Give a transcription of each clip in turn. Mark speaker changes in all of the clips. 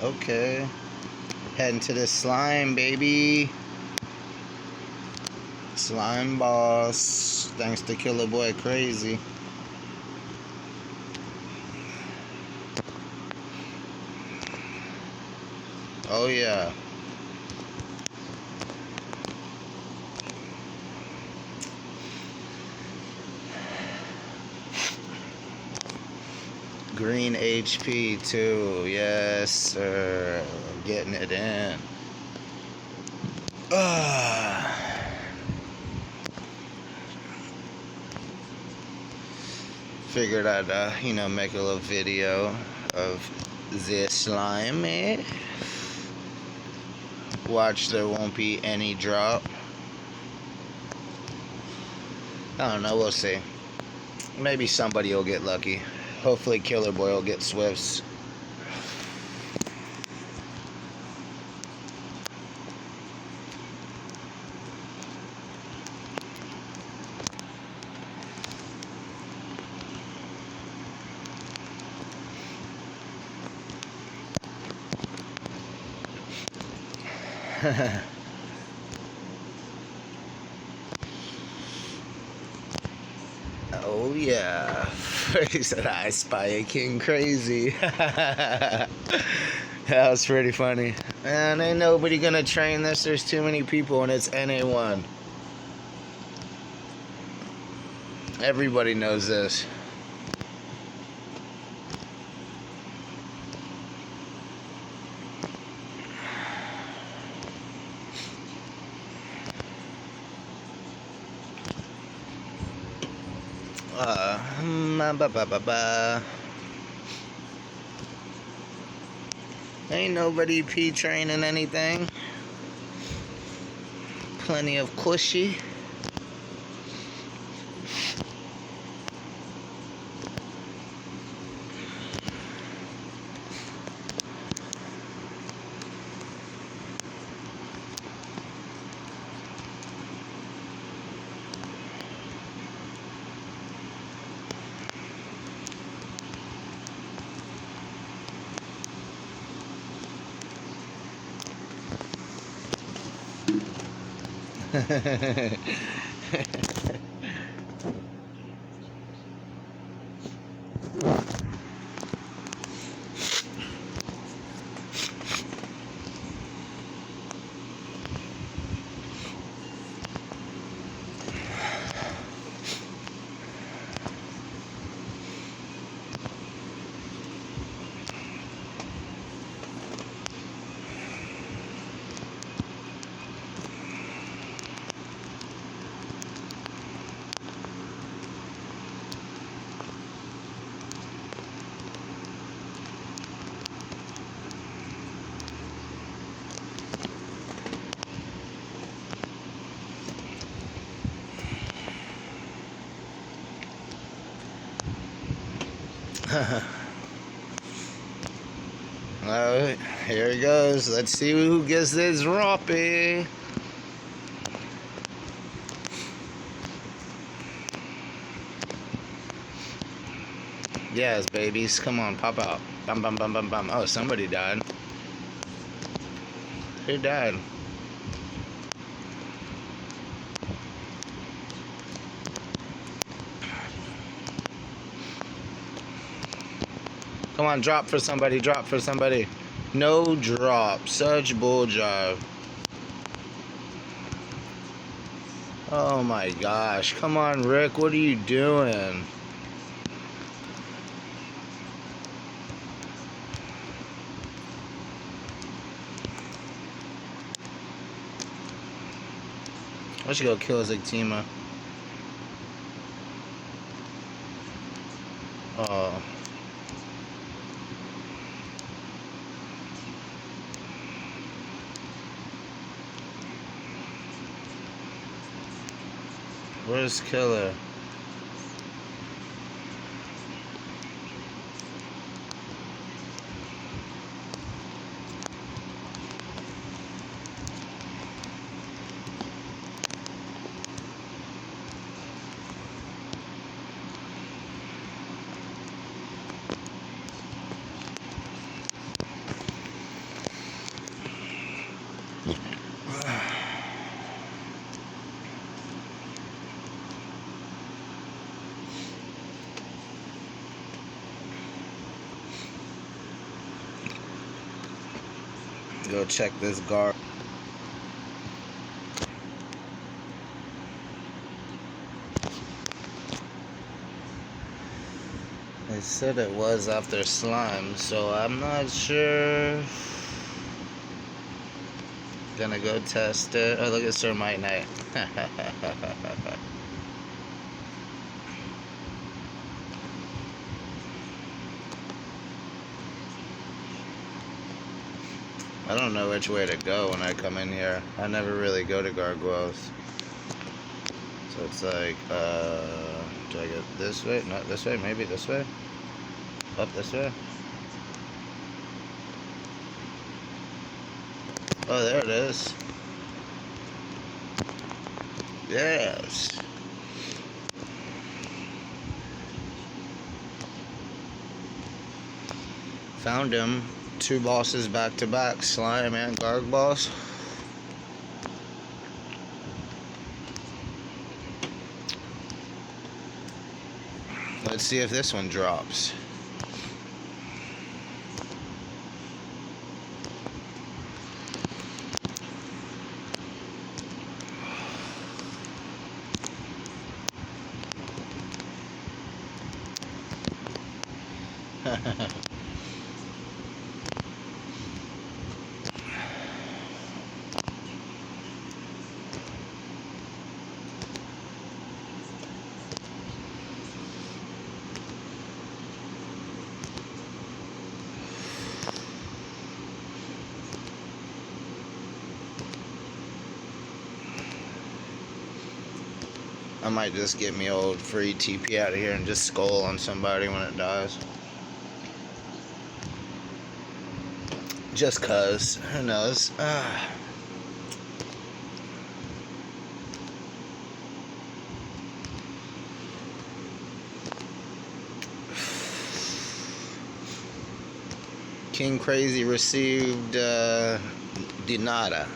Speaker 1: Okay. Heading to the slime, baby. Slime boss. Thanks to Killer Boy Crazy. Oh yeah. Green HP too. Yes, sir. Getting it in. Figured I'd, make a little video of this slime. Watch, there won't be any drop. I don't know, we'll see. Maybe somebody will get lucky. Hopefully Killer Boy will get Swifts. Oh yeah. He said I spy a king crazy. That was pretty funny. Man, ain't nobody gonna train this. There's too many people and it's NA1. Everybody knows this. Ain't nobody P-training anything. Plenty of cushy. Alright, here it goes. Let's see who gets this roppy. Yes, babies. Come on, pop out. Bum, bum, bum, bum, bum. Oh, somebody died. Who died? Come on, drop for somebody, drop for somebody. No drop. Such bull jive. Oh my gosh. Come on, Rick. What are you doing? I should go kill Zigtima. Oh. Where's Killer? Go check this guard. They said it was after slime, so I'm not sure. Gonna go test it. Oh, look at Sir Might Knight. I don't know which way to go when I come in here. I never really go to gargoyles. So it's like, do I go this way? Not this way, maybe this way? Up this way? Oh, there it is. Yes. Found him. 2 bosses back to back, slime and garg boss. Let's see if this one drops. I might just get me old free TP out of here and just skull on somebody when it dies. Just cuz, who knows? King Crazy received Dinata.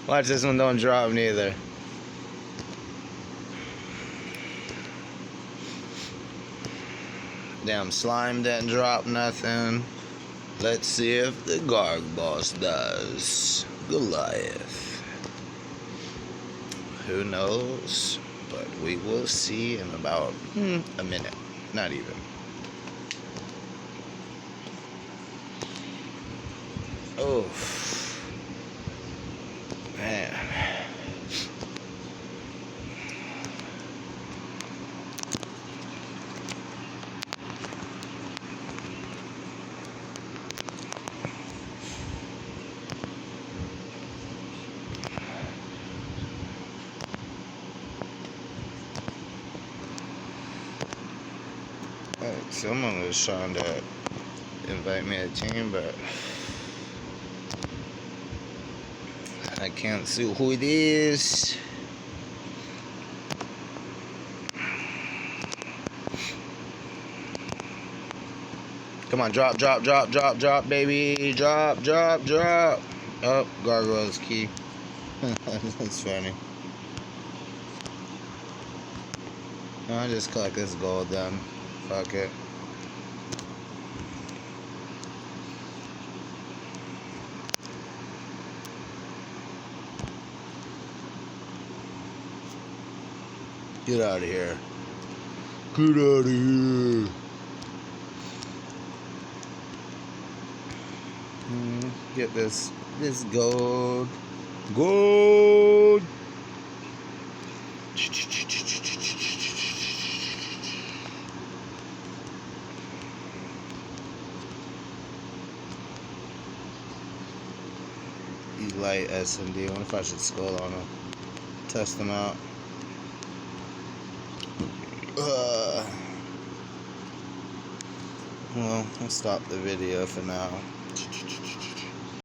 Speaker 1: Watch this one don't drop neither. Damn, slime didn't drop nothing. Let's see if the garg boss does. Goliath. Who knows? But we will see in about a minute. Not even. Oh. Man. Someone was trying to invite me to team, but I can't see who it is. Come on, drop, drop, drop, drop, drop, baby. Drop, drop, drop. Oh, gargoyle's key. That's funny. No, I just collect this gold then. Fuck it. Get out of here. Get out of here. Get this gold. Gold. Light SMD. I wonder if I should skull on them. Test them out. Well, I'll stop the video for now.